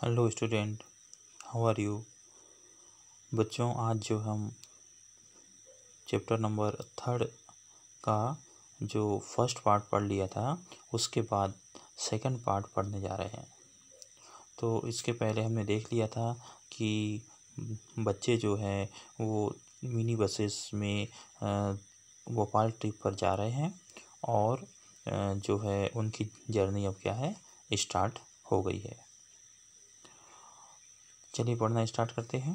Hello student, how are you. बच्चों, आज जो हम चैप्टर नंबर 3 का जो फर्स्ट पार्ट पढ़ लिया था उसके बाद सेकंड पार्ट पढ़ने जा रहे हैं। तो इसके पहले हमने देख लिया था कि बच्चे जो हैं वो मिनी बसेस में भोपाल ट्रिप पर जा रहे हैं और जो है उनकी जर्नी अब क्या है, स्टार्ट हो गई है। चलिए पढ़ना स्टार्ट करते हैं।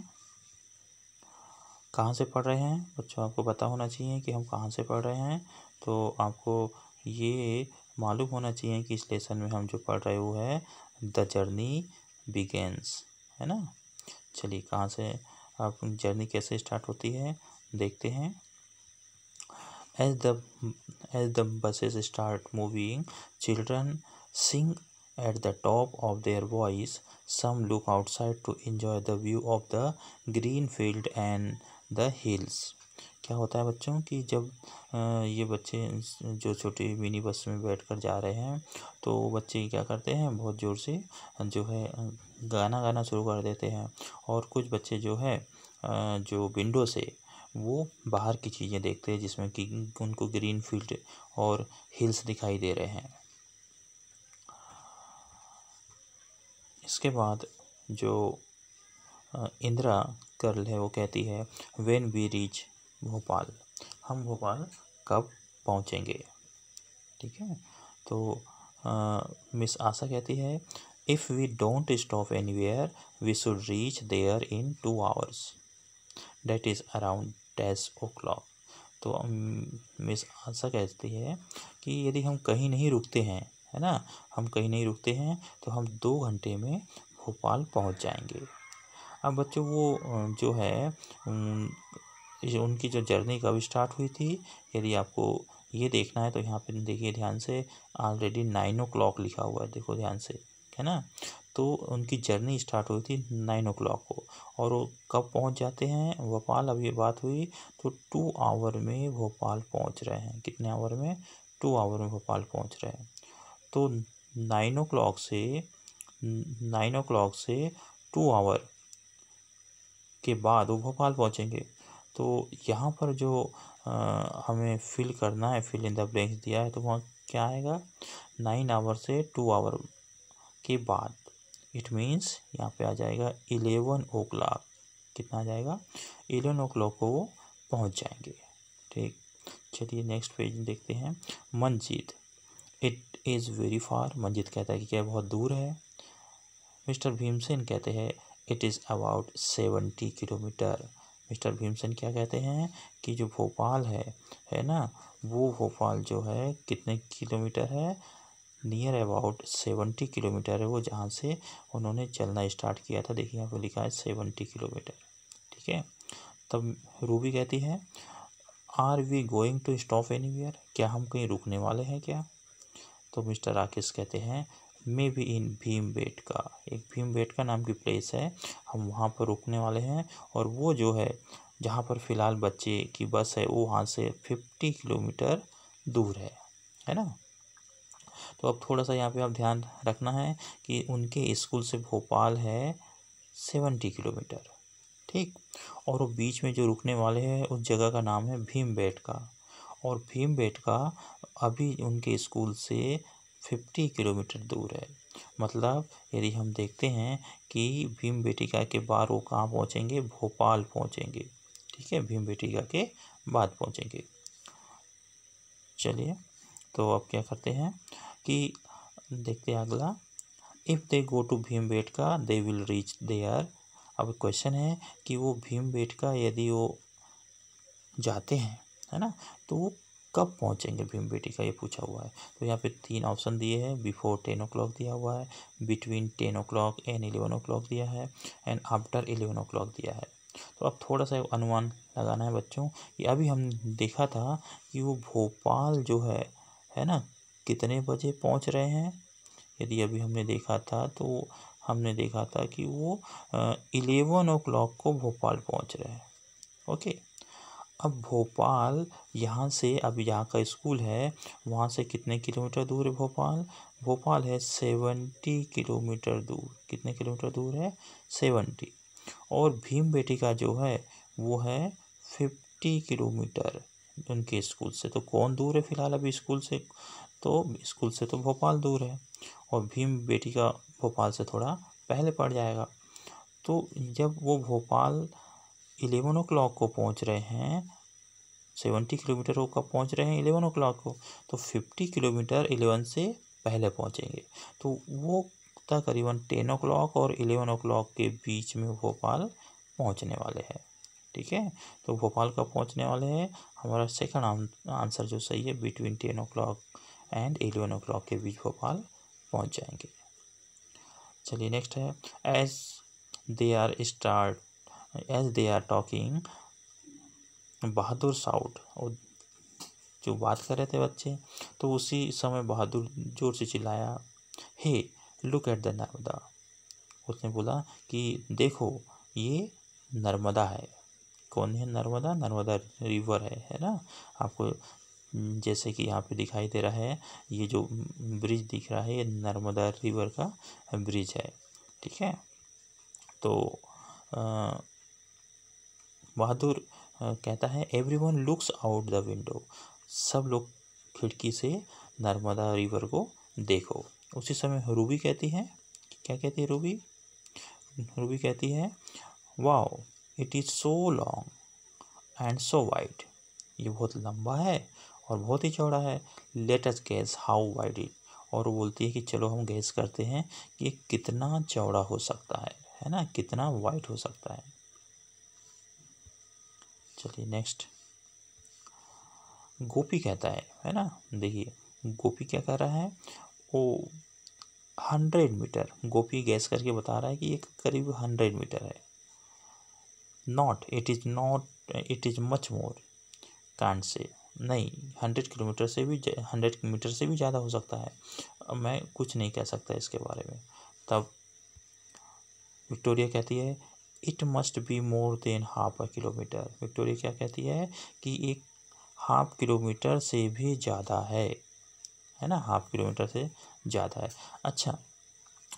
कहाँ से पढ़ रहे हैं बच्चों, आपको पता होना चाहिए कि हम कहाँ से पढ़ रहे हैं। तो आपको ये मालूम होना चाहिए कि इस लेसन में हम जो पढ़ रहे वो है द जर्नी बिगेन्स, है ना। चलिए कहाँ से आप जर्नी कैसे स्टार्ट होती है देखते हैं। As the buses start moving, children sing at the top of their voice. Some look outside to enjoy the view of the green field and the hills. क्या होता है बच्चों कि जब ये बच्चे जो छोटी मिनी बस में बैठकर जा रहे हैं तो बच्चे क्या करते हैं, बहुत ज़ोर से जो है गाना गाना शुरू कर देते हैं। और कुछ बच्चे जो है जो विंडो से वो बाहर की चीज़ें देखते हैं जिसमें कि उनको ग्रीन फील्ड और हिल्स दिखाई दे रहे हैं। इसके बाद जो इंदिरा गर्ल है वो कहती है व्हेन वी रीच भोपाल, हम भोपाल कब पहुंचेंगे। ठीक है। तो मिस आशा कहती है if we don't stop anywhere we should reach there in 2 hours, that is around 10 o'clock। तो मिस आशा कहती है कि यदि हम कहीं नहीं रुकते हैं, है ना, हम कहीं नहीं रुकते हैं तो हम 2 घंटे में भोपाल पहुंच जाएंगे। अब बच्चों वो जो है उनकी जो जर्नी कब स्टार्ट हुई थी, यदि आपको ये देखना है तो यहाँ पे देखिए ध्यान से, ऑलरेडी 9 o'clock लिखा हुआ है, देखो ध्यान से, है ना। तो उनकी जर्नी स्टार्ट हुई थी 9 o'clock को और वो कब पहुँच जाते हैं भोपाल। अब ये बात हुई तो 2 hour में भोपाल पहुँच रहे हैं। कितने आवर में? 2 hour में भोपाल पहुँच रहे हैं। तो 9 o'clock से 2 hour के बाद वो भोपाल पहुँचेंगे। तो यहाँ पर जो हमें फिल करना है, फिल इन द ब्लैंक्स दिया है, तो वहाँ क्या आएगा, 9 hour से 2 hour के बाद। इट मीन्स यहाँ पे आ जाएगा 11 o'clock। कितना आ जाएगा? 11 o'clock को वो पहुँच जाएंगे। ठीक, चलिए नेक्स्ट पेज देखते हैं। Manjeet, it is very far. Manjeet कहता है कि क्या बहुत दूर है। मिस्टर भीमसेन कहते हैं it is about 70 kilometre. Mister Bhimsen क्या कहते हैं कि जो भोपाल है ना, वो भोपाल जो है कितने किलोमीटर है, नियर अबाउट 70 किलोमीटर है वो, जहाँ से उन्होंने चलना स्टार्ट किया था। देखिए यहाँ पे लिखा है 70 किलोमीटर। ठीक है। तब रूबी कहती है are we going to stop anywhere, क्या हम कहीं रुकने वाले हैं क्या। तो मिस्टर राकेश कहते हैं मे बी इन भीमबेटका, एक भीमबेटका नाम की प्लेस है, हम वहाँ पर रुकने वाले हैं। और वो जो है जहाँ पर फ़िलहाल बच्चे की बस है वो वहाँ से 50 किलोमीटर दूर है ना। तो अब थोड़ा सा यहाँ पे आप ध्यान रखना है कि उनके स्कूल से भोपाल है 70 किलोमीटर। ठीक। और वो बीच में जो रुकने वाले हैं उस जगह का नाम है भीमबेटका। और भीमबेटका अभी उनके स्कूल से 50 किलोमीटर दूर है। मतलब यदि हम देखते हैं कि भीमबेटिका के बाद वो कहाँ पहुँचेंगे, भोपाल पहुँचेंगे। ठीक है, भीमबेटिका के बाद पहुँचेंगे। चलिए तो अब क्या करते हैं कि देखते हैं अगला, if they go to Bhimbetka they will reach there. अब क्वेश्चन है कि वो भीमबेटका यदि वो जाते हैं, है ना, तो वो कब पहुंचेंगे भीमबेटका, ये पूछा हुआ है। तो यहाँ पे 3 ऑप्शन दिए हैं, बिफोर 10 o'clock दिया हुआ है, बिटवीन 10 o'clock एंड 11 o'clock दिया है, एंड आफ्टर 11 o'clock दिया है। तो अब थोड़ा सा अनुमान लगाना है बच्चों कि अभी हम देखा था कि वो भोपाल जो है ना, कितने बजे पहुँच रहे हैं। यदि अभी हमने देखा था तो हमने देखा था कि वो 11 o'clock को भोपाल पहुँच रहे हैं। ओके। अब भोपाल यहाँ से, अब यहाँ का स्कूल है वहाँ से कितने किलोमीटर दूर है भोपाल? भोपाल है 70 किलोमीटर दूर। कितने किलोमीटर दूर है? 70। और भीम बेटिका जो है वो है 50 किलोमीटर उनके स्कूल से। तो कौन दूर है फिलहाल अभी स्कूल से? तो स्कूल से तो भोपाल दूर है, और भीम बेटिका भोपाल से थोड़ा पहले पड़ जाएगा। तो जब वो भोपाल 11 o'clock को पहुंच रहे हैं, 70 किलोमीटर वो कब पहुंच रहे हैं? 11 o'clock को। तो 50 किलोमीटर 11 से पहले पहुंचेंगे, तो वो तकरीबन 10 o'clock और 11 o'clock के बीच में भोपाल पहुंचने वाले हैं। ठीक है, तो भोपाल कब पहुंचने वाले हैं? हमारा सेकंड आंसर जो सही है, बिटवीन 10 o'clock एंड 11 o'clock के बीच भोपाल पहुंच जाएंगे। चलिए नेक्स्ट है, as they are talking Bahadur shout. और जो बात कर रहे थे बच्चे, तो उसी समय बहादुर जोर से चिल्लाया, hey look at the Narmada. उसने बोला कि देखो ये नर्मदा है। कौन है नर्मदा? नर्मदा रिवर है ना। आपको जैसे कि यहाँ पे दिखाई दे रहा है, ये जो ब्रिज दिख रहा है ये नर्मदा रिवर का ब्रिज है। ठीक है, तो बहादुर कहता है, everyone looks out the window. सब लोग खिड़की से नर्मदा रिवर को देखो। उसी समय रूबी कहती है, क्या कहती है रूबी? रूबी कहती है, wow it is so long and so wide. ये बहुत लंबा है और बहुत ही चौड़ा है। Let us guess how wide it. और वो बोलती है कि चलो हम गेस करते हैं कि ये कितना चौड़ा हो सकता है ना, कितना वाइड हो सकता है। चलिए नेक्स्ट, गोपी कहता है ना। देखिए गोपी क्या कर रहा है, वो 100 मीटर, गोपी गैस करके बता रहा है कि ये करीब 100 मीटर है। Not, it is much more, can't say. नहीं, 100 मीटर से भी 100 मीटर से भी ज़्यादा हो सकता है। मैं कुछ नहीं कह सकता इसके बारे में। तब विक्टोरिया कहती है, it must be more than half a kilometre. Victoria क्या कहती है कि एक हाफ किलोमीटर से भी ज़्यादा है ना, हाफ किलोमीटर से ज़्यादा है। अच्छा,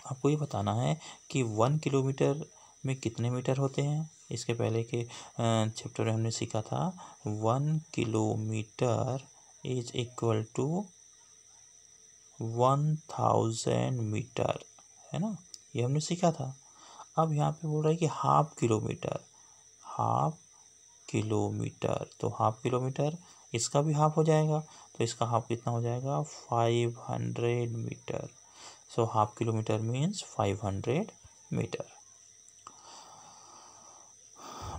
आपको ये बताना है कि 1 किलोमीटर में कितने मीटर होते हैं। इसके पहले के चैप्टर में हमने सीखा था 1 kilometre is equal to 1000 metre, है ना, ये हमने सीखा था। अब यहाँ पे बोल रहा है कि हाफ किलोमीटर, तो हाफ किलोमीटर इसका भी हाफ हो जाएगा, तो इसका हाफ कितना हो जाएगा? 500 metre. So half kilometre means 500 metre.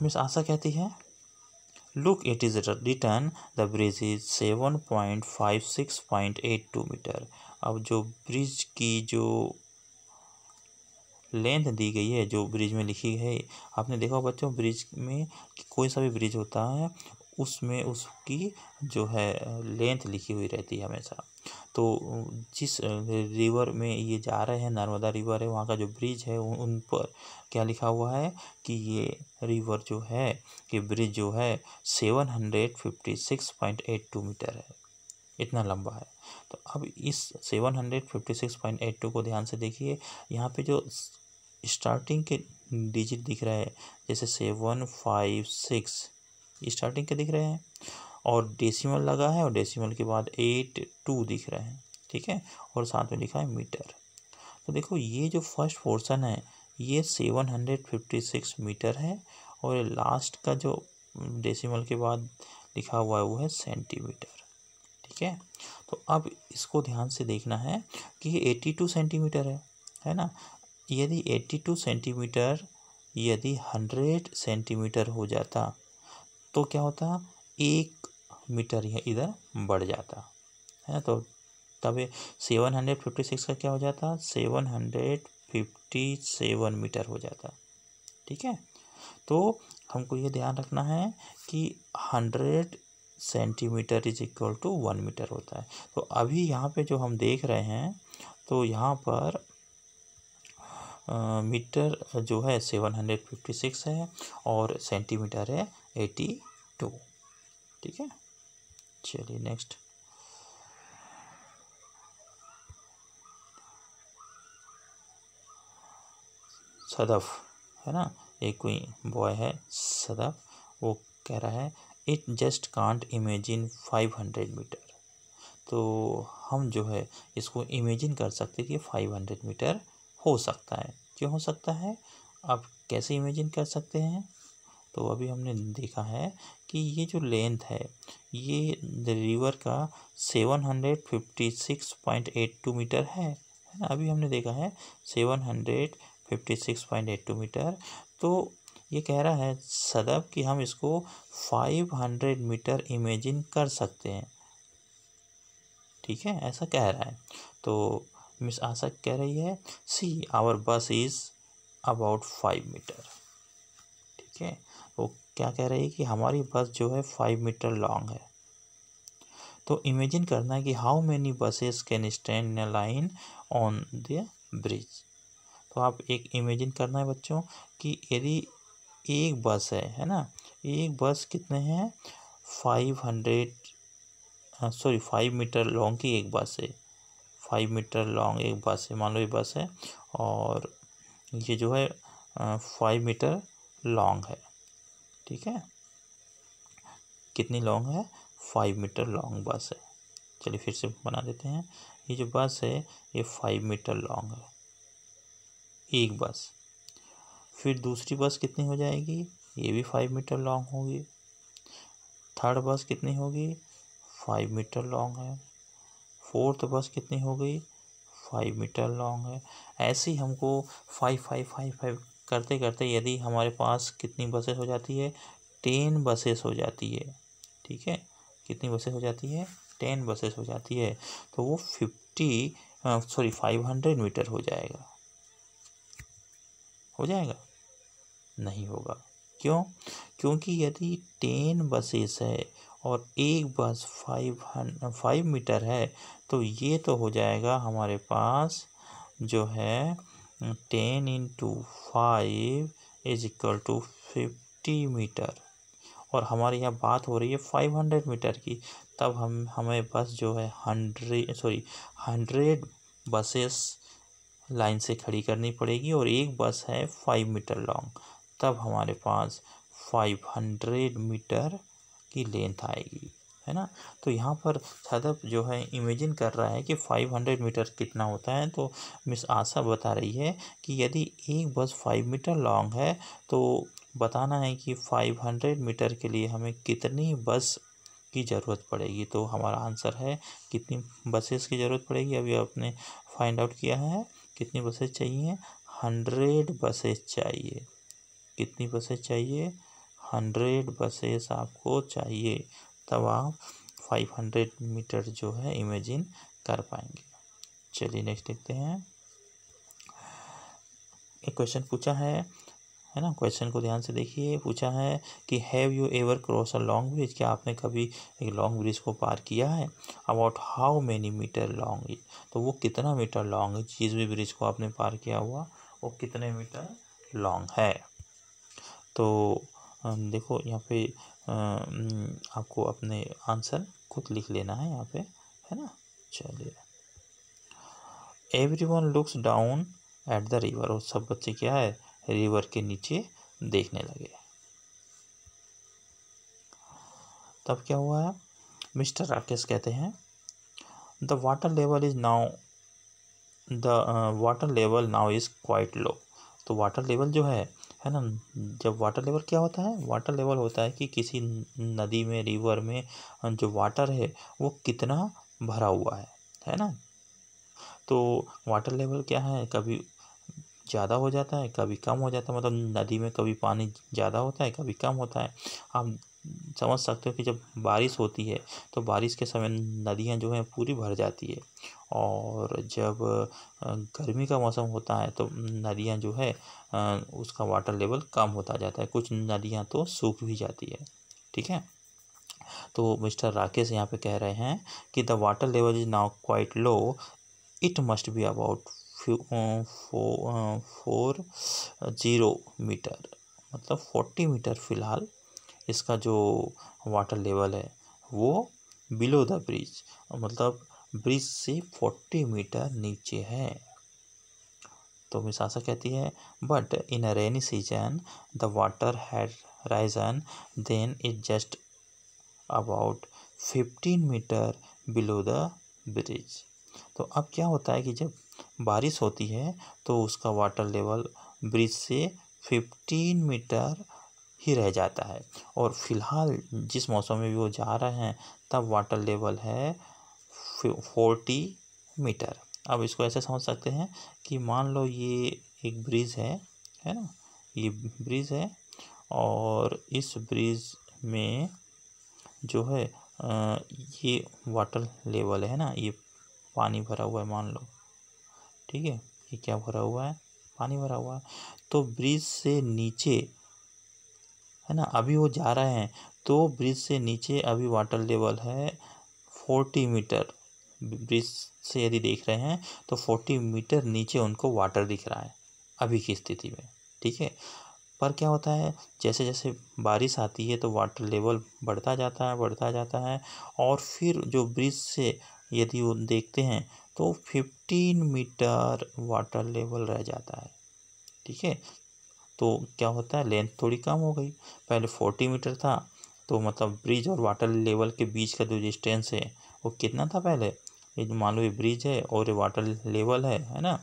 Miss Asha कहती है, look it is written the bridge is 7.56.82 metre. अब जो ब्रिज की जो लेंथ दी गई है, जो ब्रिज में लिखी है, आपने देखा बच्चों ब्रिज में कोई सा भी ब्रिज होता है उसमें उसकी जो है लेंथ लिखी हुई रहती है हमेशा। तो जिस रिवर में ये जा रहे हैं, नर्मदा रिवर है, वहाँ का जो ब्रिज है उन पर क्या लिखा हुआ है कि ये रिवर जो है, कि ब्रिज जो है 756.82 मीटर है, इतना लंबा है। तो अब इस 756.82 को ध्यान से देखिए। यहाँ पे जो स्टार्टिंग के डिजिट दिख रहे हैं, जैसे 756 स्टार्टिंग के दिख रहे हैं, और डेसिमल लगा है, और डेसिमल के बाद 82 दिख रहे हैं। ठीक है, और साथ में लिखा है मीटर। तो देखो ये जो फर्स्ट पोर्शन है ये 756 मीटर है, और लास्ट का जो डेसिमल के बाद लिखा हुआ है वो है सेंटीमीटर। ठीक है, तो अब इसको ध्यान से देखना है कि ये 82 सेंटीमीटर है ना। यदि 82 सेंटीमीटर यदि 100 सेंटीमीटर हो जाता तो क्या होता? 1 मीटर यह इधर बढ़ जाता है ना। तो तब 756 का क्या हो जाता? 757 मीटर हो जाता। ठीक है, तो हमको ये ध्यान रखना है कि 100 centimetre is equal to 1 metre होता है। तो अभी यहाँ पे जो हम देख रहे हैं, तो यहाँ पर मीटर जो है 756 है और सेंटीमीटर है 82। ठीक है, चलिए नेक्स्ट। सदफ है ना, एक कोई बॉय है सदफ, वो कह रहा है it just can't imagine 500 metre. तो हम जो है इसको इमेजिन कर सकते कि 500 मीटर हो सकता है। क्यों हो सकता है, आप कैसे इमेजिन कर सकते हैं? तो अभी हमने देखा है कि ये जो लेंथ है ये रिवर का 756.82 मीटर है ना। अभी हमने देखा है 756.82 मीटर। तो ये कह रहा है सदब कि हम इसको 500 मीटर इमेजिन कर सकते हैं। ठीक है, ऐसा कह रहा है। तो मिस आशा कह रही है see our bus is about 5 metre. ठीक है, वो क्या कह रही है कि हमारी बस जो है 5 मीटर लॉन्ग है। तो इमेजिन करना है कि how many buses can stand in a line on the bridge. तो आप एक इमेजिन करना है बच्चों कि यदि एक बस है ना, एक बस कितने हैं 5 मीटर लॉन्ग की एक बस है, 5 मीटर लॉन्ग एक बस है, मान लो ये बस है और ये जो है 5 मीटर लॉन्ग है। ठीक है, कितनी लॉन्ग है, 5 मीटर लॉन्ग बस है। चलिए फिर से बना देते हैं, ये जो बस है ये 5 मीटर लॉन्ग है एक बस। फिर दूसरी बस कितनी हो जाएगी, ये भी 5 मीटर लॉन्ग होगी। थर्ड बस कितनी होगी, 5 मीटर लॉन्ग है। फोर्थ बस कितनी हो गई, 5 मीटर लॉन्ग है। ऐसे ही हमको 5 करते करते यदि हमारे पास कितनी बसेस हो जाती है, 10 बसेस हो जाती है। ठीक है, कितनी बसेस हो जाती है, 10 बसेस हो जाती है। तो वो 500 मीटर हो जाएगा। हो जाएगा, नहीं होगा। क्यों, क्योंकि यदि 10 बसेस है और एक बस 5 मीटर है तो ये तो हो जाएगा हमारे पास जो है 10 into 5 is equal to 50 metre. और हमारे यहाँ बात हो रही है 500 मीटर की, तब हमें बस जो है 100 बसेस लाइन से खड़ी करनी पड़ेगी और एक बस है 5 मीटर लॉन्ग, तब हमारे पास 500 मीटर की लेंथ आएगी, है ना। तो यहाँ पर सदफ जो है इमेजिन कर रहा है कि 500 मीटर कितना होता है। तो मिस आशा बता रही है कि यदि एक बस 5 मीटर लॉन्ग है तो बताना है कि 500 मीटर के लिए हमें कितनी बस की ज़रूरत पड़ेगी। तो हमारा आंसर है कितनी बसेस की ज़रूरत पड़ेगी, अभी आपने फाइंड आउट किया है कितनी बसेस चाहिए, 100 बसेस चाहिए। कितनी बसेस चाहिए, 100 बसेस आपको चाहिए, तब आप 500 मीटर जो है इमेजिन कर पाएंगे। चलिए नेक्स्ट देखते हैं। एक क्वेश्चन पूछा है ना, क्वेश्चन को ध्यान से देखिए। पूछा है कि have you ever cross a long bridge, क्या आपने कभी एक लॉन्ग ब्रिज को पार किया है। About how many metre long, तो वो कितना मीटर लॉन्ग है, जिस भी ब्रिज को आपने पार किया हुआ वो कितने मीटर लॉन्ग है। तो देखो यहाँ पे आपको अपने आंसर खुद लिख लेना है यहाँ पे, है ना। चलिए, everyone looks down at the river, और सब बच्चे क्या है रिवर के नीचे देखने लगे। तब क्या हुआ है, मिस्टर राकेश कहते हैं the water level is now water level now is quite low. तो वाटर लेवल जो है ना, जब वाटर लेवल क्या होता है, वाटर लेवल होता है कि किसी नदी में रिवर में जो वाटर है वो कितना भरा हुआ है ना। तो वाटर लेवल क्या है, कभी ज़्यादा हो जाता है कभी कम हो जाता है, मतलब नदी में कभी पानी ज़्यादा होता है कभी कम होता है। आप समझ सकते हो कि जब बारिश होती है तो बारिश के समय नदियाँ जो हैं पूरी भर जाती है, और जब गर्मी का मौसम होता है तो नदियाँ जो है उसका वाटर लेवल कम होता जाता है, कुछ नदियाँ तो सूख भी जाती है। ठीक है, तो मिस्टर राकेश यहाँ पे कह रहे हैं कि the water level is now quite low, it must be about 40 metre, मतलब 40 मीटर फिलहाल इसका जो वाटर लेवल है वो बिलो द ब्रिज, मतलब ब्रिज से 40 मीटर नीचे है। तो मिस आशा कहती है but in a rainy season the water had risen then it just about 15 metre below the bridge. तो अब क्या होता है कि जब बारिश होती है तो उसका वाटर लेवल ब्रिज से 15 मीटर ही रह जाता है, और फिलहाल जिस मौसम में भी वो जा रहे हैं तब वाटर लेवल है 40 मीटर। अब इसको ऐसे समझ सकते हैं कि मान लो ये एक ब्रिज है ना, ये ब्रिज है और इस ब्रिज में जो है ये वाटर लेवल है ना, ये पानी भरा हुआ है मान लो, ठीक है, ये क्या भरा हुआ है, पानी भरा हुआ है। तो ब्रिज से नीचे है ना, अभी वो जा रहे हैं तो ब्रिज से नीचे अभी वाटर लेवल है 40 मीटर। ब्रिज से यदि देख रहे हैं तो 40 मीटर नीचे उनको वाटर दिख रहा है अभी की स्थिति में, ठीक है। पर क्या होता है, जैसे जैसे बारिश आती है तो वाटर लेवल बढ़ता जाता है और फिर जो ब्रिज से यदि वो देखते हैं तो 15 मीटर वाटर लेवल रह जाता है, ठीक है। तो क्या होता है, लेंथ थोड़ी कम हो गई, पहले 40 मीटर था तो मतलब ब्रिज और वाटर लेवल के बीच का जो डिस्टेंस है वो कितना था पहले, ये जो मान लो ये ब्रिज है और ये वाटर लेवल है ना,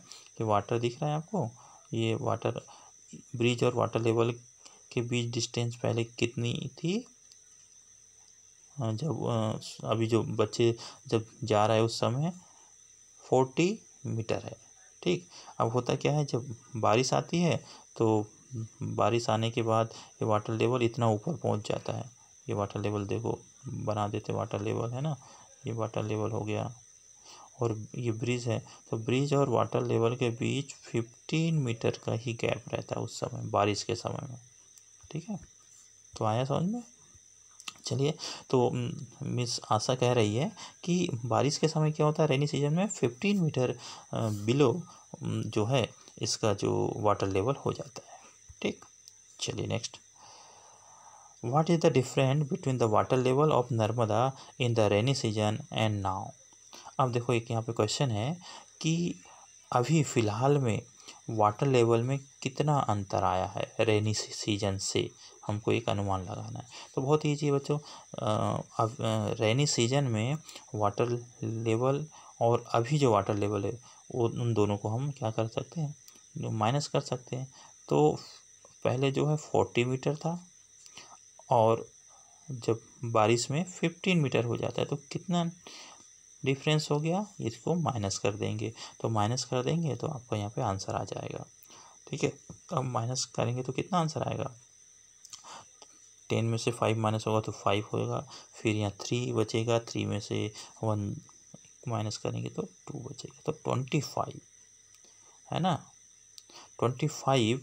ये वाटर दिख रहा है आपको, ये वाटर ब्रिज और वाटर लेवल के बीच डिस्टेंस पहले कितनी थी, जब अभी जो बच्चे जब जा रहा है उस समय 40 मीटर है, ठीक। अब होता क्या है, जब बारिश आती है तो बारिश आने के बाद ये वाटर लेवल इतना ऊपर पहुंच जाता है, ये वाटर लेवल देखो बना देते वाटर लेवल है ना, ये वाटर लेवल हो गया और ये ब्रिज है, तो ब्रिज और वाटर लेवल के बीच 15 मीटर का ही गैप रहता है उस समय बारिश के समय में, ठीक है। तो आया समझ में। चलिए, तो मिस आशा कह रही है कि बारिश के समय क्या होता है, रेनी सीजन में 15 मीटर बिलो जो है इसका जो वाटर लेवल हो जाता है, ठीक। चलिए next, what is the difference between the water level of Narmada in the rainy season and now. अब देखो एक यहाँ पे क्वेश्चन है कि अभी फ़िलहाल में वाटर लेवल में कितना अंतर आया है रेनी सीजन से, हमको एक अनुमान लगाना है। तो बहुत ईजी है बच्चों, अब रेनी सीजन में वाटर लेवल और अभी जो वाटर लेवल है वो उन दोनों को हम क्या कर सकते हैं, माइनस कर सकते हैं। तो पहले जो है 40 मीटर था और जब बारिश में 15 मीटर हो जाता है तो कितना डिफरेंस हो गया, इसको माइनस कर देंगे, तो माइनस कर देंगे तो आपको यहाँ पे आंसर आ जाएगा, ठीक है। अब माइनस करेंगे तो कितना आंसर आएगा, 10 में से 5 माइनस होगा तो 5 होगा, फिर यहाँ 3 बचेगा, 3 में से 1 माइनस करेंगे तो 2 बचेगा, तो 25 है ना, 25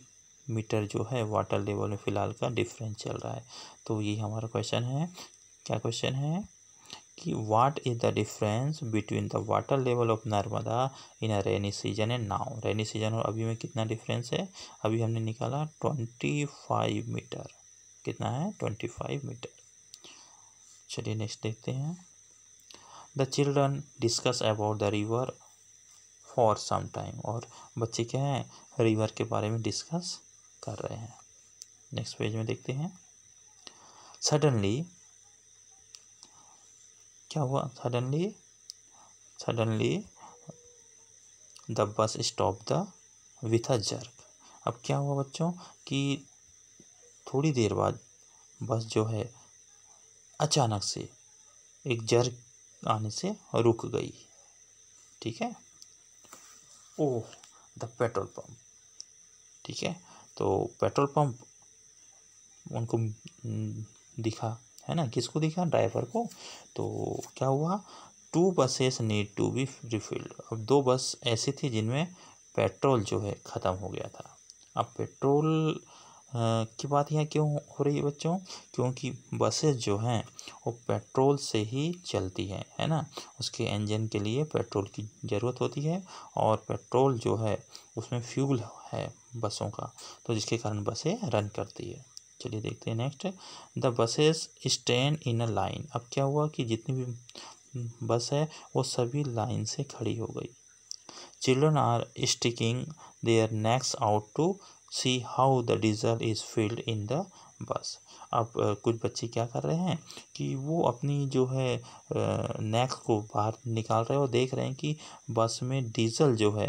मीटर जो है वाटर लेवल में फ़िलहाल का डिफरेंस चल रहा है। तो ये हमारा क्वेश्चन है, क्या क्वेश्चन है कि what is the difference between the water level of Narmada in a rainy season and now. Rainy season और अभी में कितना डिफरेंस है, अभी हमने निकाला 25 मीटर, कितना है 25 मीटर। चलिए नेक्स्ट देखते हैं, the children discuss about the river for some time, और बच्चे क्या हैं रिवर के बारे में डिस्कस कर रहे हैं। नेक्स्ट पेज में देखते हैं, सडनली क्या हुआ, suddenly the bus stop the with a jerk. अब क्या हुआ बच्चों कि थोड़ी देर बाद बस जो है अचानक से एक जर्क आने से रुक गई, ठीक है। ओह द पेट्रोल पंप, ठीक है। तो पेट्रोल पंप उनको दिखा, है ना, किसको दिखा, ड्राइवर को। तो क्या हुआ, 2 buses need to be refilled. अब 2 बस ऐसी थी जिनमें पेट्रोल जो है ख़त्म हो गया था। अब पेट्रोल की बात यहाँ क्यों हो रही है बच्चों, क्योंकि बसेस जो हैं वो पेट्रोल से ही चलती हैं, है ना, उसके इंजन के लिए पेट्रोल की ज़रूरत होती है और पेट्रोल जो है उसमें फ्यूल है बसों का, तो जिसके कारण बसें रन करती है। चलिए देखते हैं next. The buses stand in a line. अब क्या हुआ कि जितनी भी बस है वो सभी लाइन से खड़ी हो गई। Children are sticking their necks out to see how the diesel is filled in the bus. अब कुछ बच्चे क्या कर रहे हैं कि वो अपनी जो है नेक को बाहर निकाल रहे हैं और देख रहे हैं कि बस में डीजल जो है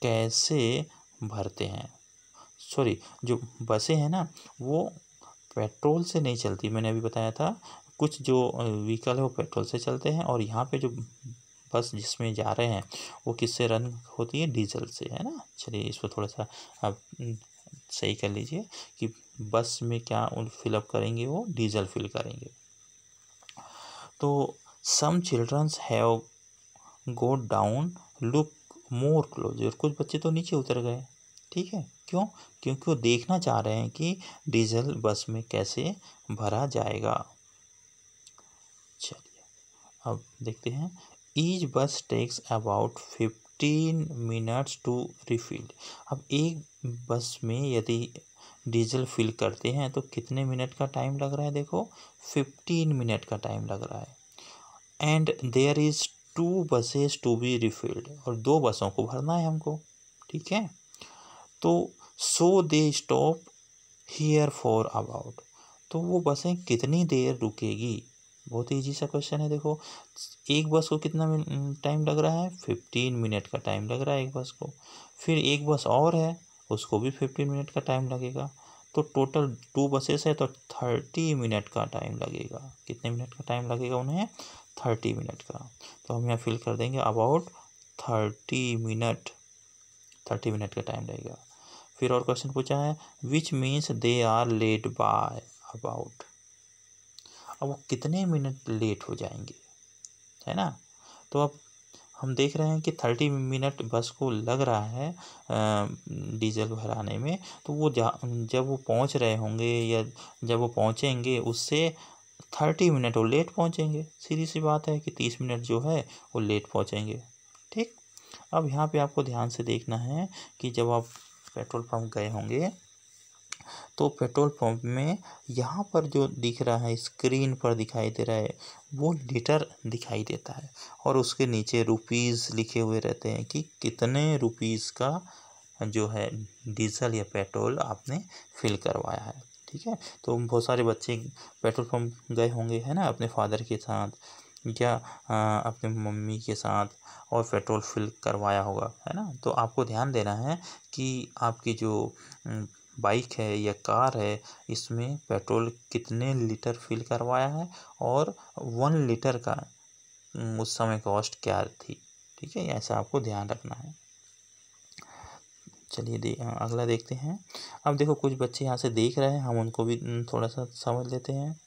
कैसे भरते हैं। सॉरी, जो बसें हैं ना वो पेट्रोल से नहीं चलती, मैंने अभी बताया था। कुछ जो व्हीकल है वो पेट्रोल से चलते हैं, और यहाँ पे जो बस जिसमें जा रहे हैं वो किससे रन होती है, डीजल से, है ना। चलिए इसको थोड़ा सा आप सही कर लीजिए कि बस में क्या फिलअप करेंगे, वो डीजल फिल करेंगे। तो some childrens have go down look more closer. कुछ बच्चे तो नीचे उतर गए, ठीक है, क्यों? क्योंकि वो देखना चाह रहे हैं कि डीजल बस में कैसे भरा जाएगा। चलिए अब देखते हैं। Each bus takes about 15 minutes to refill. अब एक बस में यदि डीजल फिल करते हैं तो कितने मिनट का टाइम लग रहा है, देखो 15 मिनट का टाइम लग रहा है। And there is 2 buses to be refilled, और 2 बसों को भरना है हमको, ठीक है। तो so they stop here for about. तो वो बसें कितनी देर रुकेगी? बहुत ईजी सा क्वेश्चन है। देखो एक बस को कितना टाइम लग रहा है, 15 मिनट का टाइम लग रहा है एक बस को। फिर एक बस और है, उसको भी 15 मिनट का टाइम लगेगा। तो टोटल 2 बसेस है तो 30 मिनट का टाइम लगेगा। कितने मिनट का टाइम लगेगा उन्हें? 30 मिनट का। तो हम यहाँ फिल कर देंगे अबाउट 30 मिनट। 30 मिनट का टाइम लगेगा। फिर और क्वेश्चन पूछा है which means they are late by about. अब वो कितने मिनट लेट हो जाएंगे, है ना। तो अब हम देख रहे हैं कि 30 मिनट बस को लग रहा है डीजल भराने में। तो वो जब वो पहुंच रहे होंगे या जब वो पहुंचेंगे उससे 30 मिनट वो लेट पहुंचेंगे। सीधी सी बात है कि 30 मिनट जो है वो लेट पहुंचेंगे, ठीक। अब यहाँ पे आपको ध्यान से देखना है कि जब आप पेट्रोल पंप गए होंगे तो पेट्रोल पंप में यहाँ पर जो दिख रहा है, स्क्रीन पर दिखाई दे रहा है, वो लीटर दिखाई देता है, और उसके नीचे रुपीज़ लिखे हुए रहते हैं कि कितने रुपीज़ का जो है डीजल या पेट्रोल आपने फिल करवाया है, ठीक है। तो बहुत सारे बच्चे पेट्रोल पंप गए होंगे, है ना, अपने फादर के साथ या अपने मम्मी के साथ, और पेट्रोल फिल करवाया होगा, है ना। तो आपको ध्यान देना है कि आपकी जो बाइक है या कार है इसमें पेट्रोल कितने लीटर फिल करवाया है, और 1 लीटर का उस समय कॉस्ट क्या थी, ठीक है। ऐसा आपको ध्यान रखना है। चलिए अगला देखते हैं। अब देखो कुछ बच्चे यहाँ से देख रहे हैं, हम उनको भी थोड़ा सा समझ लेते हैं।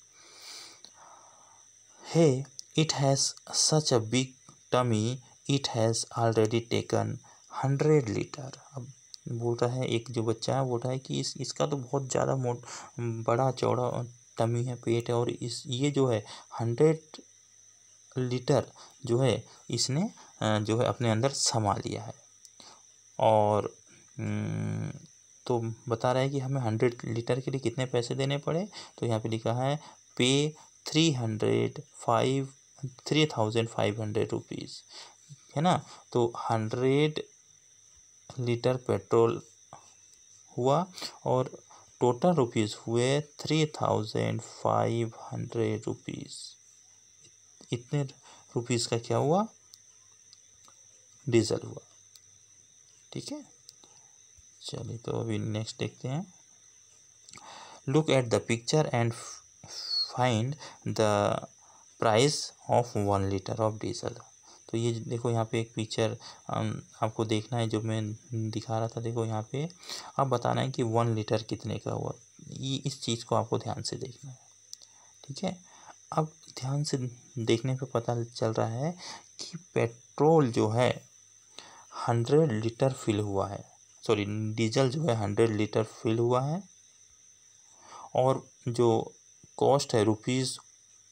Hey it has such a big tummy, it has already taken 100 litre. अब बोल रहा है, एक जो बच्चा है बोल रहा है कि इसका तो बहुत ज़्यादा बड़ा चौड़ा टमी है, पेट है, और ये जो है 100 लीटर जो है इसने जो है अपने अंदर समा लिया है। और तो बता रहा है कि हमें 100 लीटर के लिए कितने पैसे देने पड़े। तो यहाँ पे लिखा है पे 3,500 रुपीज़, है ना। तो 100 लीटर पेट्रोल हुआ और टोटल रुपीज़ हुए 3,500 रुपीज़। इतने रुपीज़ का क्या हुआ, डीजल हुआ, ठीक है। चलिए तो अभी नेक्स्ट देखते हैं। Look at the picture and find the price of 1 litre of diesel. तो ये देखो यहाँ पे एक पिक्चर आपको देखना है, जो मैं दिखा रहा था। देखो यहाँ पे आप बताना है कि 1 लीटर कितने का हुआ। ये इस चीज़ को आपको ध्यान से देखना है, ठीक है। अब ध्यान से देखने पे पता चल रहा है कि पेट्रोल जो है 100 लीटर फिल हुआ है, सॉरी डीजल जो है 100 लीटर फिल हुआ है, और जो कॉस्ट है रुपीज़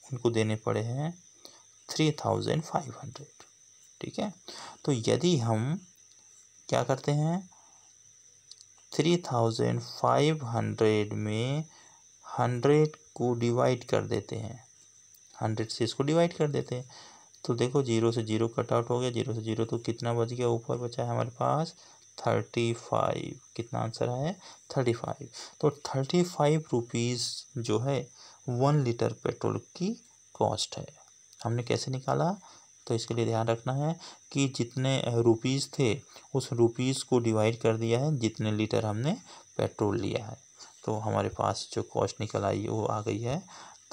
उनको देने पड़े हैं 3,500, ठीक है। तो यदि हम क्या करते हैं, 3,500 में 100 को डिवाइड कर देते हैं, 100 से इसको डिवाइड कर देते हैं, तो देखो 0 से 0 कट आउट हो गया, 0 से 0 तो कितना बच गया, ऊपर बचा है हमारे पास 35। कितना आंसर है 35। तो 35 रुपीज़ जो है 1 लीटर पेट्रोल की कॉस्ट है। हमने कैसे निकाला, तो इसके लिए ध्यान रखना है कि जितने रुपीज़ थे उस रुपीज़ को डिवाइड कर दिया है जितने लीटर हमने पेट्रोल लिया है, तो हमारे पास जो कॉस्ट निकल आई वो आ गई है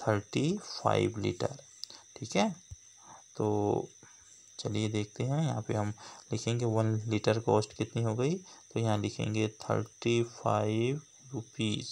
35 लीटर। ठीक है, तो चलिए देखते हैं, यहाँ पे हम लिखेंगे 1 लीटर कॉस्ट कितनी हो गई, तो यहाँ लिखेंगे 35 rupees.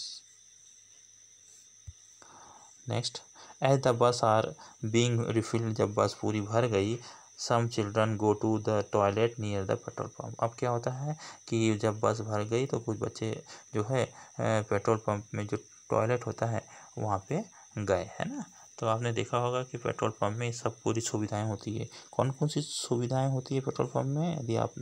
Next, as the bus are being refilled, जब बस पूरी भर गई, some children go to the toilet near the petrol pump. अब क्या होता है कि जब बस भर गई तो कुछ बच्चे जो है पेट्रोल पंप में जो टॉयलेट होता है वहाँ पे गए, है ना। तो आपने देखा होगा कि पेट्रोल पंप में सब पूरी सुविधाएं होती है। कौन कौन सी सुविधाएं होती है पेट्रोल पंप में, यदि आप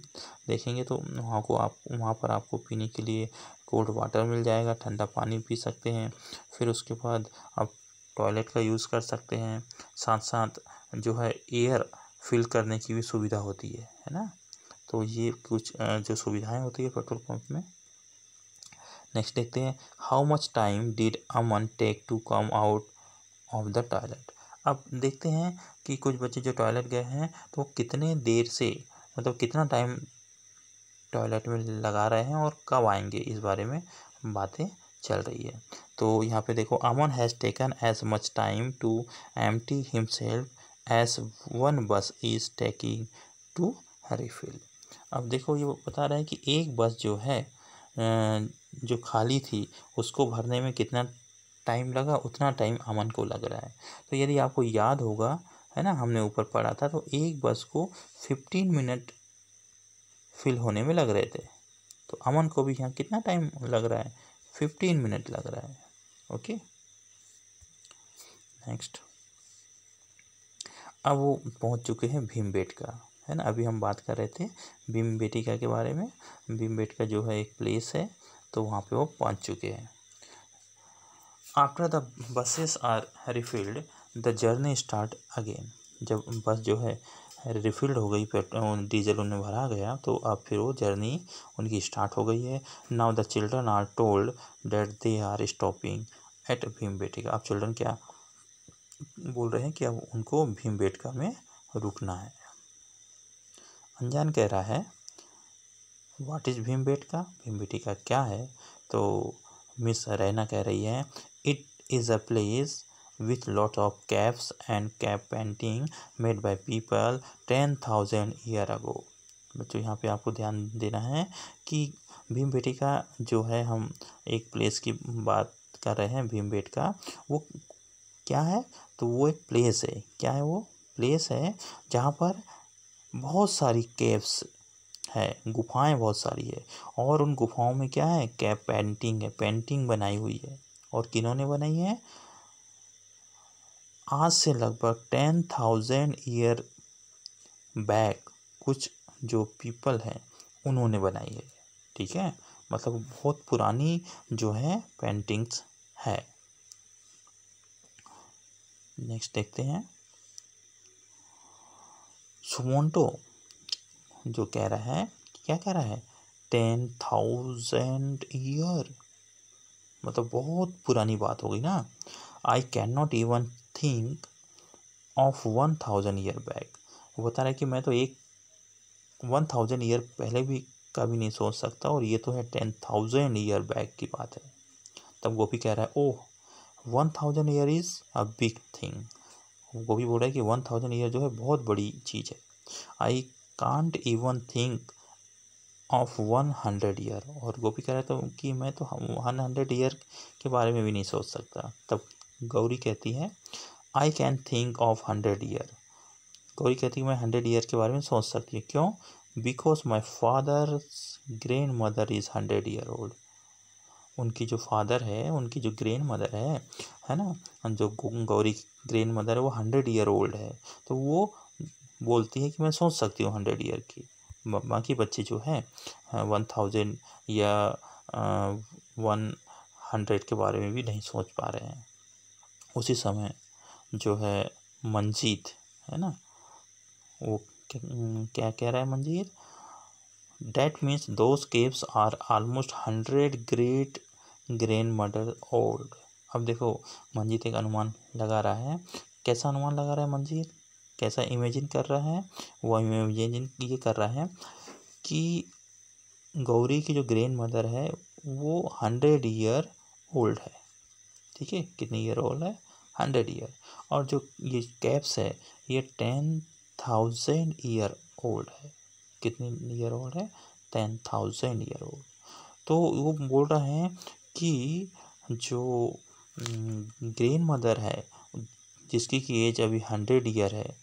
देखेंगे तो वहाँ पर आपको पीने के लिए कोल्ड वाटर मिल जाएगा, ठंडा पानी पी सकते हैं, फिर उसके बाद आप टॉयलेट का यूज़ कर सकते हैं, साथ साथ जो है एयर फिल करने की भी सुविधा होती है ना। तो ये कुछ जो सुविधाएं होती है पेट्रोल पंप में। नेक्स्ट देखते हैं, how much time did Aman take to come out of the toilet. अब देखते हैं कि कुछ बच्चे जो टॉयलेट गए हैं तो कितने देर से, मतलब कितना टाइम टॉयलेट में लगा रहे हैं और कब आएंगे, इस बारे में बातें चल रही है। तो यहाँ पे देखो, Aman has taken as much time to empty himself as one bus is taking to refill. अब देखो ये बता रहे हैं कि एक बस जो है जो खाली थी उसको भरने में कितना टाइम लगा, उतना टाइम अमन को लग रहा है। तो यदि आपको याद होगा, है ना, हमने ऊपर पढ़ा था, तो एक बस को 15 मिनट फिल होने में लग रहे थे, तो अमन को भी यहाँ कितना टाइम लग रहा है, 15 मिनट लग रहा है। ओके, नेक्स्ट, अब वो पहुँच चुके हैं भीमबेटका, है ना। अभी हम बात कर रहे थे भीमबेटका के बारे में। भीमबेटका जो है एक प्लेस है, तो वहाँ पे वो पहुँच चुके हैं। After the buses are refilled the journey start again. जब बस जो है रिफिल्ड हो गई, पेट्रोल डीजल उन्हें भरा गया, तो अब फिर वो जर्नी उनकी स्टार्ट हो गई है। Now the children are told that they are stopping at Bhimbetka. अब चिल्ड्रन क्या बोल रहे हैं कि अब उनको भीमबेटका में रुकना है। अनजान कह रहा है व्हाट इज़ भीमबेटका, भीमबेटका क्या है, तो मिस रैना कह रही है it is a place with lot of caves and cave painting made by people 10,000 year ago। बच्चों यहाँ पे आपको ध्यान देना है कि भीमबेटका जो है, हम एक प्लेस की बात कर रहे हैं, भीमबेटका वो क्या है, तो वो एक प्लेस है। क्या है वो प्लेस है जहाँ पर बहुत सारी केव्स है, गुफाएं बहुत सारी है, और उन गुफाओं में क्या है, कैव पेंटिंग है, पेंटिंग बनाई हुई है। और किन्होंने बनाई है, आज से लगभग 10,000 ईयर बैक कुछ जो पीपल हैं उन्होंने बनाई है। ठीक है, मतलब बहुत पुरानी जो है पेंटिंग्स है। नेक्स्ट देखते हैं, सुमोंटो जो कह रहा है, क्या कह रहा है, 10,000 ईयर, मतलब बहुत पुरानी बात हो गई ना। I can not even think of 1,000 year back. वो बता रहा है कि मैं तो 1,000 ईयर पहले भी कभी नहीं सोच सकता, और ये तो है 10,000 ईयर बैक की बात है। तब गोपी कह रहा है oh 1,000 year is a big thing. Gopi बोल रहा है कि 1,000 ईयर जो है बहुत बड़ी चीज़ है। I can't even think of 100 year. और गोपी कह रहा है तो कि मैं तो 100 ईयर के बारे में भी नहीं सोच सकता। तब गौरी कहती है I can think of 100 year. Gauri कहती है मैं 100 ईयर के बारे में सोच सकती हूँ। क्यों? Because my father grand mother is 100 year old. उनकी जो फादर है, उनकी जो ग्रैंड मदर है ना, जो गौरी ग्रैंड मदर है वो 100 ईयर ओल्ड है। तो वो बोलती है कि मैं सोच सकती हूँ 100 ईयर की। बाकी बच्चे जो हैं 1,000 या 1 100 के बारे में भी नहीं सोच पा रहे हैं। उसी समय जो है मंजीत है ना, वो क्या कह रहा है Manjeet, That means those caves are almost 100 great grandmother old। अब देखो मंजीत एक अनुमान लगा रहा है। कैसा अनुमान लगा रहा है मंजीत, कैसा इमेजिन कर रहा है, वो इमेजिन ये कर रहा है कि गौरी की जो ग्रैंड मदर है वो 100 ईयर ओल्ड है। ठीक है, कितनी ईयर ओल्ड है, 100 ईयर। और जो ये कैप्स है ये 10,000 ईयर ओल्ड है। कितनी ईयर ओल्ड है, 10,000 ईयर ओल्ड। तो वो बोल रहे हैं कि जो ग्रैंड मदर है जिसकी की एज अभी 100 ईयर है,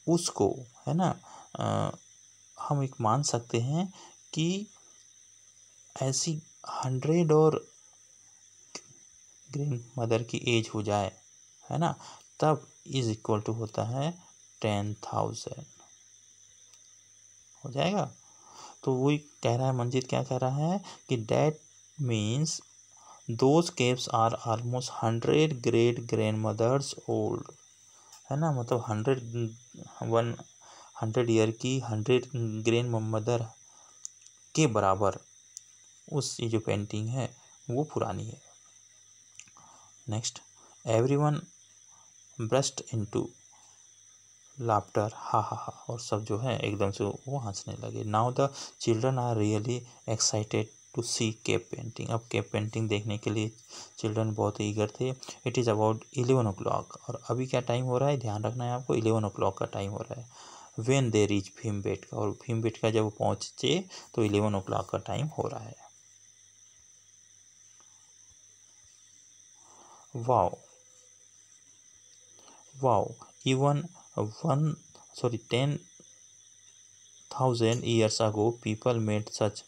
उसको है ना हम एक मान सकते हैं कि ऐसी 100 और ग्रैंड मदर की एज हो जाए, है ना, तब इज इक्वल टू होता है 10,000 हो जाएगा। तो वही कह रहा है मंजीत, क्या कह रहा है कि that means those caves are almost 100 great grandmothers old, है ना, मतलब 100 ईयर की 100 ग्रैंड मदर के बराबर उस ये जो पेंटिंग है वो पुरानी है। Next, everyone burst into laughter, हा हा हा, और सब जो है एकदम से वो हंसने लगे। Now the children are really excited to see cave painting. अब केव पेंटिंग देखने के लिए चिल्ड्रन बहुत ईगर थे। इट इज़ अबाउट 11 o'clock, और अभी क्या टाइम हो रहा है, ध्यान रखना है आपको, 11 o'clock का टाइम हो रहा है। वेन दे रीच भीमबेटका, और भीमबेटका जब पहुँचे तो 11 o'clock का टाइम हो रहा है। Wow wow, even 10,000 years ago people made such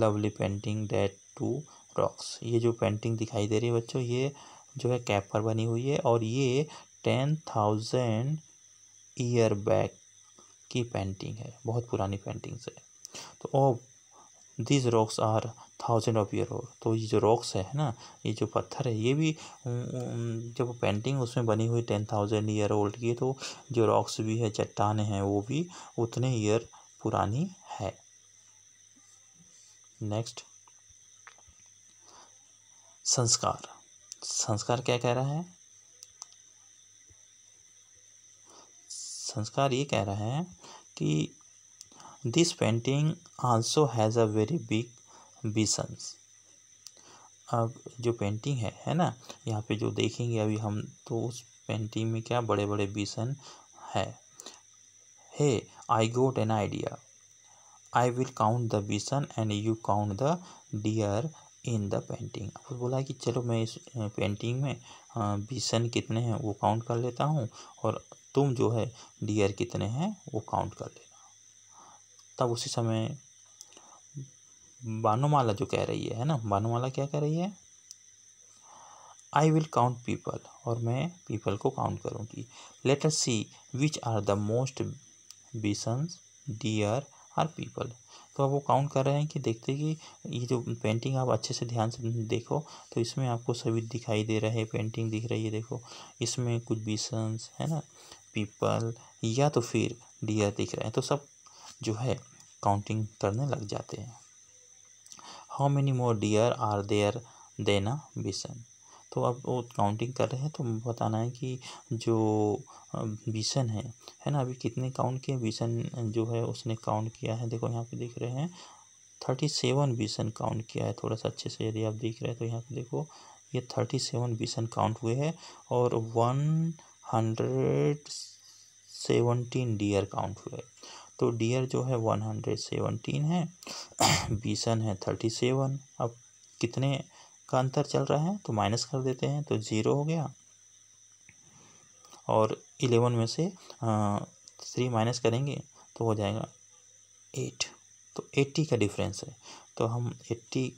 lovely painting that to rocks। ये जो पेंटिंग दिखाई दे रही है बच्चों, ये जो है कैप पर बनी हुई है, और ये 10,000 ईयर बैक की पेंटिंग है, बहुत पुरानी पेंटिंग्स है। तो oh this rocks are 1,000 of year old. तो ये जो रॉक्स है ना, ये जो पत्थर है, ये भी जब पेंटिंग उसमें बनी हुई 10,000 ईयर ओल्ड की, तो जो रॉक्स भी है, चट्टाने हैं, वो भी उतने ईयर पुरानी है। नेक्स्ट, संस्कार। संस्कार क्या कह रहा है, संस्कार ये कह रहा है कि this painting also has a very big visions. अब जो पेंटिंग है ना, यहाँ पे जो देखेंगे अभी हम, तो उस पेंटिंग में क्या बड़े बड़े विजन है। Hey I got an idea, I will count the vision and you count the deer in the painting. अब बोला कि चलो मैं इस पेंटिंग में विजन कितने हैं वो काउंट कर लेता हूँ, और तुम जो है डियर कितने हैं वो काउंट कर लेना। तब उसी समय बानुमाला जो कह रही है ना, बानुमाला क्या कह रही है, आई विल काउंट पीपल, और मैं पीपल को काउंट करूँगी। Let us see which are the most bisons, deer or people. तो अब वो काउंट कर रहे हैं कि देखते कि ये जो पेंटिंग आप अच्छे से ध्यान से देखो, तो इसमें आपको सभी दिखाई दे रहे हैं, पेंटिंग दिख रही है, देखो इसमें कुछ विजन्स है ना, पीपल या तो फिर डियर दिख रहे हैं, तो सब जो है काउंटिंग करने लग जाते हैं। How many more deer are there than a bison. तो अब वो काउंटिंग कर रहे हैं, तो बताना है कि जो विजन है ना, अभी कितने काउंट किए विजन जो है उसने काउंट किया है, देखो यहाँ पे दिख रहे हैं 37 विजन काउंट किया है। थोड़ा सा अच्छे से यदि आप देख रहे हैं तो यहाँ पे देखो ये 37 विजन काउंट हुए हैं, और 117 डियर काउंट हुए। तो डियर जो है 117 है, विजन है 37। अब कितने का अंतर चल रहा है, तो माइनस कर देते हैं, तो 0 हो गया, और 11 में से 3 माइनस करेंगे तो हो जाएगा 8। तो 80 का डिफरेंस है, तो हम 80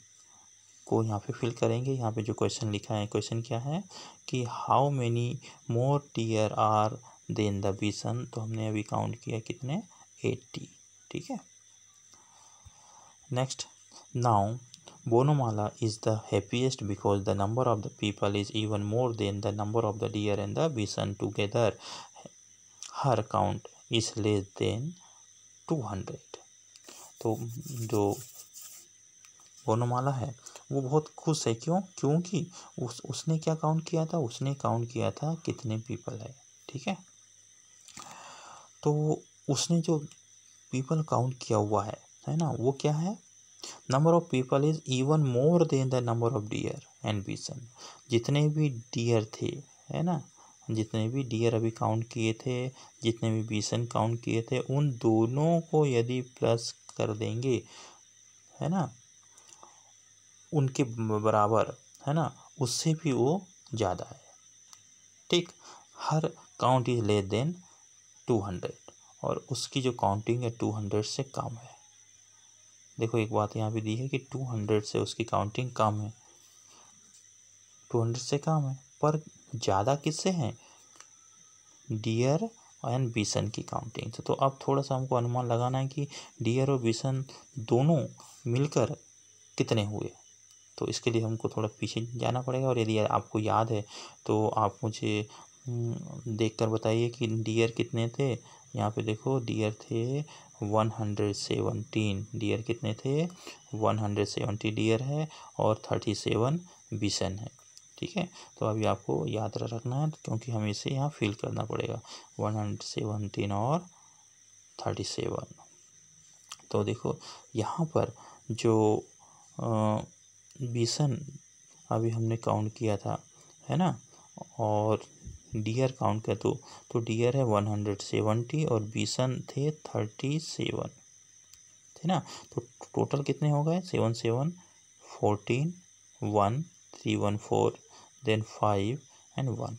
को यहाँ पे फिल करेंगे। यहाँ पे जो क्वेश्चन लिखा है, क्वेश्चन क्या है कि how many more deer are than the bison. तो हमने अभी काउंट किया कितने, 80। ठीक है। Next, now Bonamala is the happiest because the number of the people is even more than the number of the deer and the bison together. Her count is less than 200. तो जो बोनोमाला है वो बहुत खुश है। क्यों? क्योंकि उसने क्या काउंट किया था? उसने काउंट किया था कितने पीपल है। ठीक है, तो उसने जो पीपल काउंट किया हुआ है ना, वो क्या है? Number of people is even more than the number of deer and bison. जितने भी डियर थे, है ना, जितने भी डियर अभी काउंट किए थे, जितने भी बिसन काउंट किए थे, उन दोनों को यदि प्लस कर देंगे, है ना, उनके बराबर, है ना, उससे भी वो ज़्यादा है। ठीक, हर काउंट इज लेस देन 200 और उसकी जो काउंटिंग है 200 से कम है। देखो एक बात यहाँ पे दी है कि 200 से उसकी काउंटिंग कम है, 200 से कम है, पर ज़्यादा किससे है? डियर एंड बिसन की काउंटिंग से। तो अब थोड़ा सा हमको अनुमान लगाना है कि डियर और बिसन दोनों मिलकर कितने हुए। तो इसके लिए हमको थोड़ा पीछे जाना पड़ेगा, और यदि आपको याद है तो आप मुझे देखकर बताइए कि डियर कितने थे। यहाँ पे देखो डियर थे 117। डियर कितने थे? 170 डियर है और 37 बिसन है। ठीक है, तो अभी आपको याद रखना है क्योंकि हमें इसे यहाँ फिल करना पड़ेगा, 117 और 37। तो देखो यहाँ पर जो बिसन अभी हमने काउंट किया था, है ना, और डियर काउंट किया तो डियर है 170 और बिसन थे 37, थे ना। तो टोटल कितने हो गए? 7 7 14 1 3 1 4 देन 5 एंड 1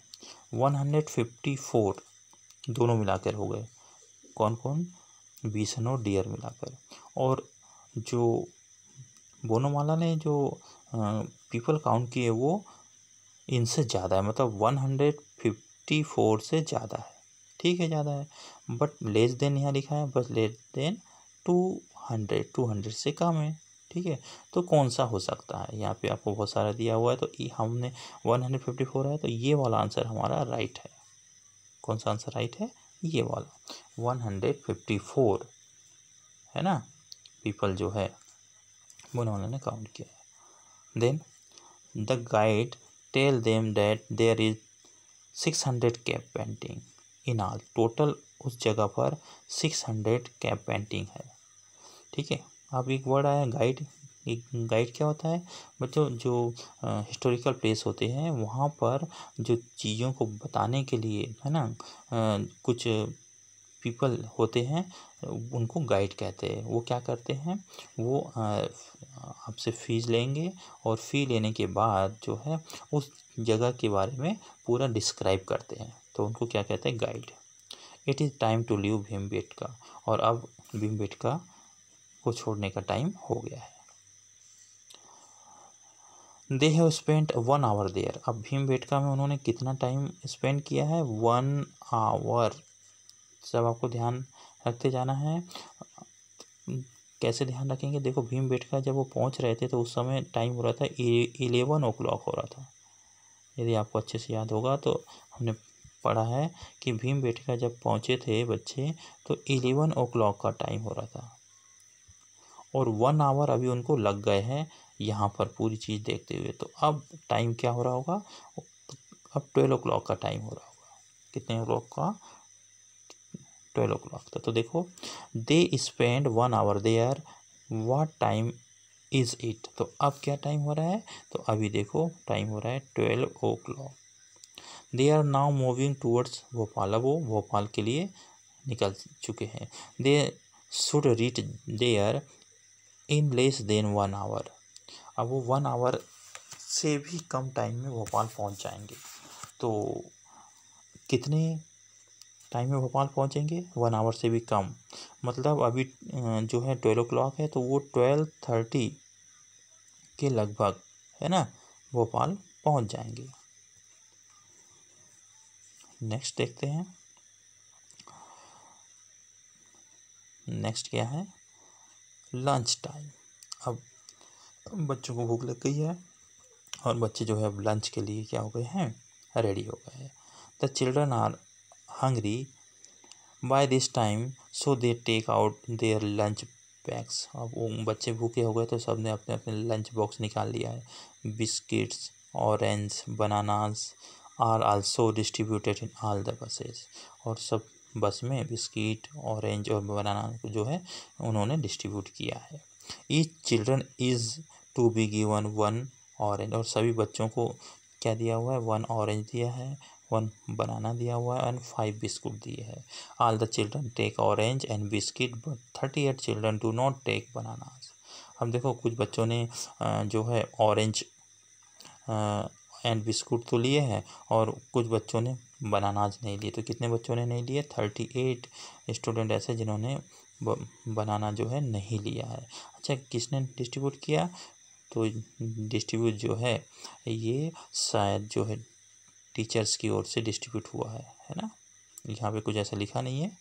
154 दोनों मिलाकर हो गए। कौन कौन? बिसन और डियर मिलाकर। और जो बोनोमाला ने जो पीपल काउंट किए वो इनसे ज़्यादा है, मतलब 154 से ज़्यादा है। ठीक है, ज़्यादा है, बट लेस देन यहाँ लिखा है, बस लेस देन 200 से कम है। ठीक है, तो कौन सा हो सकता है? यहाँ पे आपको बहुत सारा दिया हुआ है, तो हमने 154 है, तो ये वाला आंसर हमारा राइट है। कौन सा आंसर राइट है? ये वाला 154, है ना, पीपल जो है बोनोमाला ने काउंट किया है। Then the guide tell them that there is 600 cave painting in all. Total उस जगह पर 600 कैप पेंटिंग है। ठीक है, अब एक वर्ड आया गाइड। एक गाइड क्या होता है बच्चों? जो हिस्टोरिकल प्लेस होते हैं वहाँ पर जो चीज़ों को बताने के लिए, है ना, कुछ पीपल होते हैं, उनको गाइड कहते हैं। वो क्या करते हैं? वो आपसे फीस लेंगे और फ़ी लेने के बाद जो है उस जगह के बारे में पूरा डिस्क्राइब करते हैं, तो उनको क्या कहते हैं? Guide. It is time to leave Bhimbetka. और अब भीमबेटका को छोड़ने का टाइम हो गया है। They have spent 1 hour there. अब भीमबेटका में उन्होंने कितना टाइम स्पेंड किया है? 1 आवर। सब आपको ध्यान रखते जाना है। कैसे ध्यान रखेंगे? देखो भीमबेटका जब वो पहुंच रहे थे तो उस समय टाइम हो रहा था 11 ओ क्लॉक हो रहा था। यदि आपको अच्छे से याद होगा तो हमने पढ़ा है कि भीमबेटका जब पहुंचे थे बच्चे तो 11 ओ क्लॉक का टाइम हो रहा था, और 1 आवर अभी उनको लग गए हैं यहाँ पर पूरी चीज़ देखते हुए। तो अब टाइम क्या हो रहा होगा? अब 12 ओ क्लॉक का टाइम हो रहा होगा। कितने ओ क्लॉक का? 12 ओ क्लॉक था। तो देखो they spend 1 hour there, what time is it. तो अब क्या टाइम हो रहा है? तो अभी देखो टाइम हो रहा है 12 o'clock. They are now moving towards Bhopal. अब वो भोपाल के लिए निकल चुके हैं। They should reach there in less than 1 hour. अब वो 1 आवर से भी कम टाइम में भोपाल पहुंच जाएंगे। तो कितने टाइम में भोपाल पहुंचेंगे? 1 आवर से भी कम, मतलब अभी जो है 12 ओ क्लॉक है, तो वो 12:30 के लगभग, है ना, भोपाल पहुंच जाएंगे। नेक्स्ट देखते हैं। नेक्स्ट क्या है? Lunch time. अब बच्चों को भूख लग गई है और बच्चे जो है अब लंच के लिए क्या हो गए हैं, रेडी हो गए हैं। The children are hungry by this time so they take out their lunch bags. अब वो बच्चे भूखे हो गए तो सब ने अपने अपने लंच बॉक्स निकाल लिया है। Biscuits, orange, bananas are also distributed in all the buses. और सब बस में बिस्किट, ऑरेंज और बनाना जो है उन्होंने डिस्ट्रीब्यूट किया है। Each children is to be given one orange. और सभी बच्चों को क्या दिया हुआ है, 1 ऑरेंज दिया है, 1 बनाना दिया हुआ है एंड 5 बिस्कुट दिए है। All the children take orange and biscuit but 38 children do not take bananas. अब देखो कुछ बच्चों ने जो है ऑरेंज एंड बिस्कुट तो लिए हैं और कुछ बच्चों ने बनानाज नहीं लिए। तो कितने बच्चों ने नहीं लिए, 38 स्टूडेंट ऐसे जिन्होंने बनाना जो है नहीं लिया है। अच्छा, किसने डिस्ट्रीब्यूट किया, तो डिस्ट्रीब्यूट जो है ये शायद जो है टीचर्स की ओर से डिस्ट्रीब्यूट हुआ है ना। यहाँ पे कुछ ऐसा लिखा नहीं है।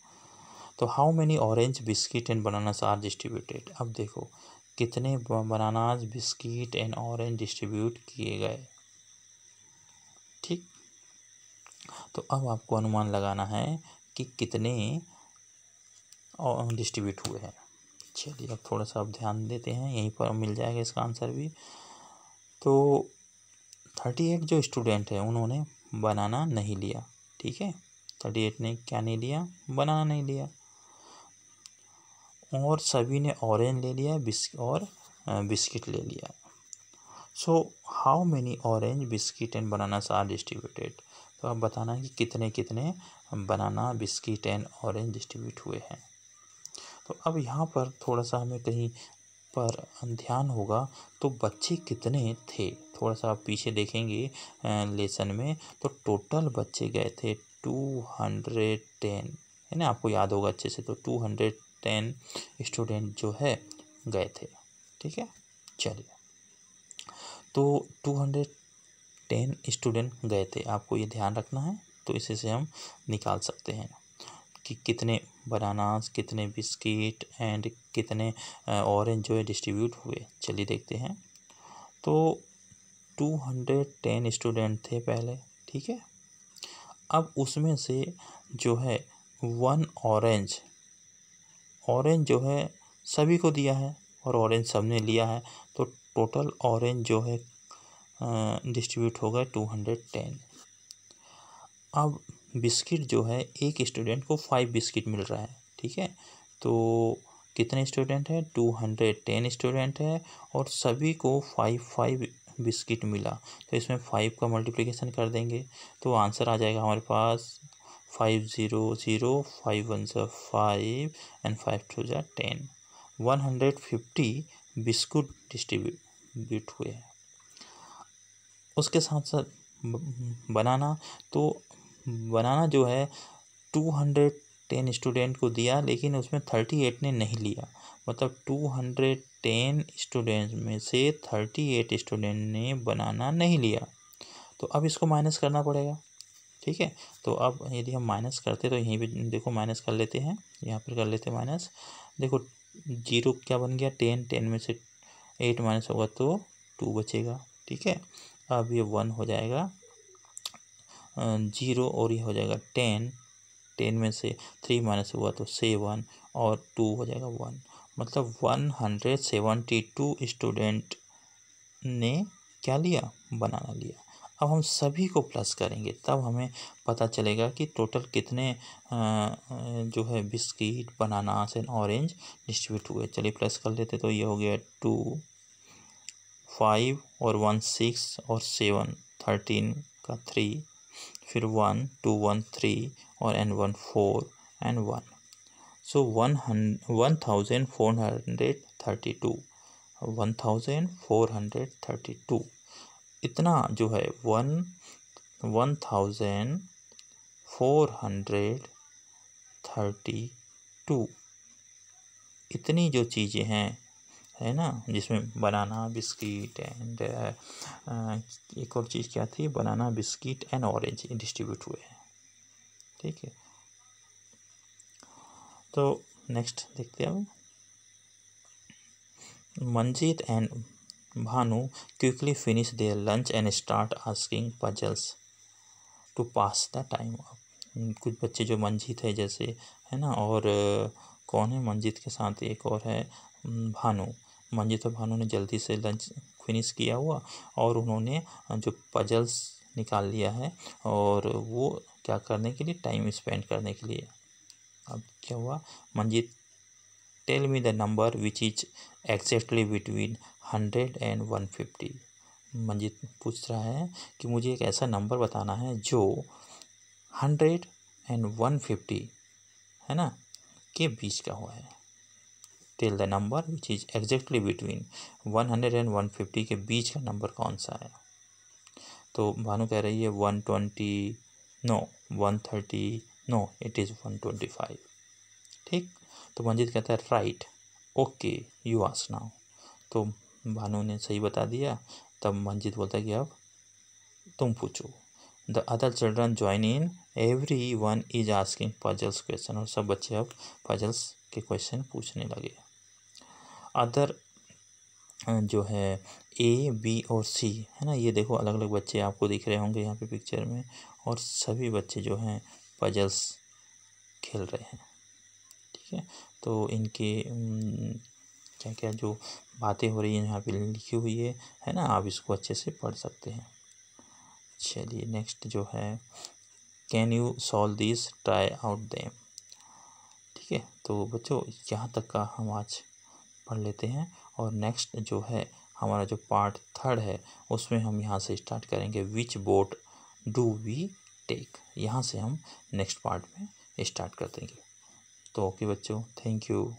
तो how many orange biscuit and bananas are distributed. अब देखो कितने bananas, biscuit and orange distribute किए गए। ठीक, तो अब आपको अनुमान लगाना है कि कितने डिस्ट्रीब्यूट हुए हैं। चलिए अब थोड़ा सा अब ध्यान देते हैं, यहीं पर मिल जाएगा इसका आंसर भी। तो 38 जो स्टूडेंट है उन्होंने बनाना नहीं लिया। ठीक है, 38 ने क्या नहीं लिया, बनाना नहीं लिया। और सभी ने ऑरेंज ले लिया और बिस्किट ले लिया। So how many orange, biscuit and bananas are distributed. तो अब बताना है कि कितने कितने banana, biscuit and orange distribute हुए हैं। तो अब यहाँ पर थोड़ा सा हमें कहीं पर ध्यान होगा, तो बच्चे कितने थे, थोड़ा सा आप पीछे देखेंगे लेसन में, तो टोटल बच्चे गए थे 210, है ना, आपको याद होगा अच्छे से। तो 210 स्टूडेंट जो है गए थे। ठीक है, चलिए तो 210 स्टूडेंट गए थे, आपको ये ध्यान रखना है। तो इसे से हम निकाल सकते हैं कि कितने बनानास, कितने बिस्किट एंड कितने ऑरेंज जो है डिस्ट्रीब्यूट हुए। चलिए देखते हैं। तो 210 स्टूडेंट थे पहले। ठीक है, अब उसमें से जो है 1 ऑरेंज जो है सभी को दिया है और ऑरेंज सबने लिया है। तो टोटल ऑरेंज जो है डिस्ट्रीब्यूट हो गए 210। अब बिस्किट जो है एक स्टूडेंट को 5 बिस्किट मिल रहा है। ठीक है, तो कितने स्टूडेंट हैं, 210 स्टूडेंट है और सभी को 5 बिस्किट मिला। तो इसमें 5 का मल्टीप्लिकेशन कर देंगे तो आंसर आ जाएगा हमारे पास 500, 5 1 5 एंड 5 2 10। 150 बिस्कुट डिस्ट्रीब्यूट हुए हैं। उसके साथ साथ बनाना, तो बनाना जो है 210 स्टूडेंट को दिया, लेकिन उसमें 38 ने नहीं लिया। मतलब 210 स्टूडेंट में से 38 स्टूडेंट ने बनाना नहीं लिया। तो अब इसको माइनस करना पड़ेगा। ठीक है, तो अब यदि हम माइनस करते तो यहीं पे देखो माइनस कर लेते हैं, यहाँ पर कर लेते हैं माइनस। देखो 0 क्या बन गया, 10 में से 8 माइनस होगा तो 2 बचेगा। ठीक है, अब ये 1 हो जाएगा 0 और ये हो जाएगा 10 में से 3 माइनस हुआ तो 7 और 2 हो जाएगा 1। मतलब 172 स्टूडेंट ने क्या लिया, बनाना लिया। अब हम सभी को प्लस करेंगे तब हमें पता चलेगा कि टोटल कितने जो है biscuit, bananas and orange distribute हुए। चलिए प्लस कर लेते, तो ये हो गया 2, 5 और 1 6 और 7 13 का 3, फिर 1 2 1 3 और एन 1 4 एंड 1। सो 1432 इतना जो है 1432 इतनी जो चीज़ें हैं, है ना, जिसमें बनाना, बिस्किट एंड एक और चीज़ क्या थी, banana, biscuit and orange distribute हुए हैं। ठीक है, तो नेक्स्ट देखते हैं। Manjeet and Bhanu quickly finish their lunch and start asking puzzles to pass the time. कुछ बच्चे जो मंजीत है जैसे, है ना, और कौन है मंजीत के साथ एक और है भानु। मंजीत और भानु ने जल्दी से लंच फिनिश किया हुआ और उन्होंने जो पजल्स निकाल लिया है, और वो क्या करने के लिए, टाइम स्पेंड करने के लिए। अब क्या हुआ, Manjeet tell me the number which is exactly between 100 and 150। Manjeet पूछ रहा है कि मुझे एक ऐसा नंबर बताना है जो 100 एंड 150, है ना, के बीच का हुआ है। Tell the number which is exactly between 100 and 150 के बीच का नंबर कौन सा है। तो भानु कह रही है 120, नो 130, नो इट इज़ 125। ठीक, तो मंजीत कहता है right, okay you ask now. तो भानु ने सही बता दिया। तब मंजीत बोलता है कि अब तुम पूछो। The other children join in, every one is asking puzzles question, और सब बच्चे अब पजल्स के क्वेश्चन पूछने लगे। अदर जो है ए, बी और सी, है ना, ये देखो अलग अलग बच्चे आपको दिख रहे होंगे यहाँ पे पिक्चर में, और सभी बच्चे जो हैं पजल्स खेल रहे हैं। ठीक है, तो इनके क्या क्या जो बातें हो रही हैं यहाँ पे लिखी हुई है ना, आप इसको अच्छे से पढ़ सकते हैं। चलिए नेक्स्ट जो है, can you solve this, try out them. ठीक है, तो बच्चों यहाँ तक का हम आज पढ़ लेते हैं, और नेक्स्ट जो है हमारा जो पार्ट 3 है उसमें हम यहाँ से स्टार्ट करेंगे, विच बोट डू वी टेक। यहाँ से हम नेक्स्ट पार्ट में स्टार्ट कर देंगे। तो ओके बच्चों, थैंक यू।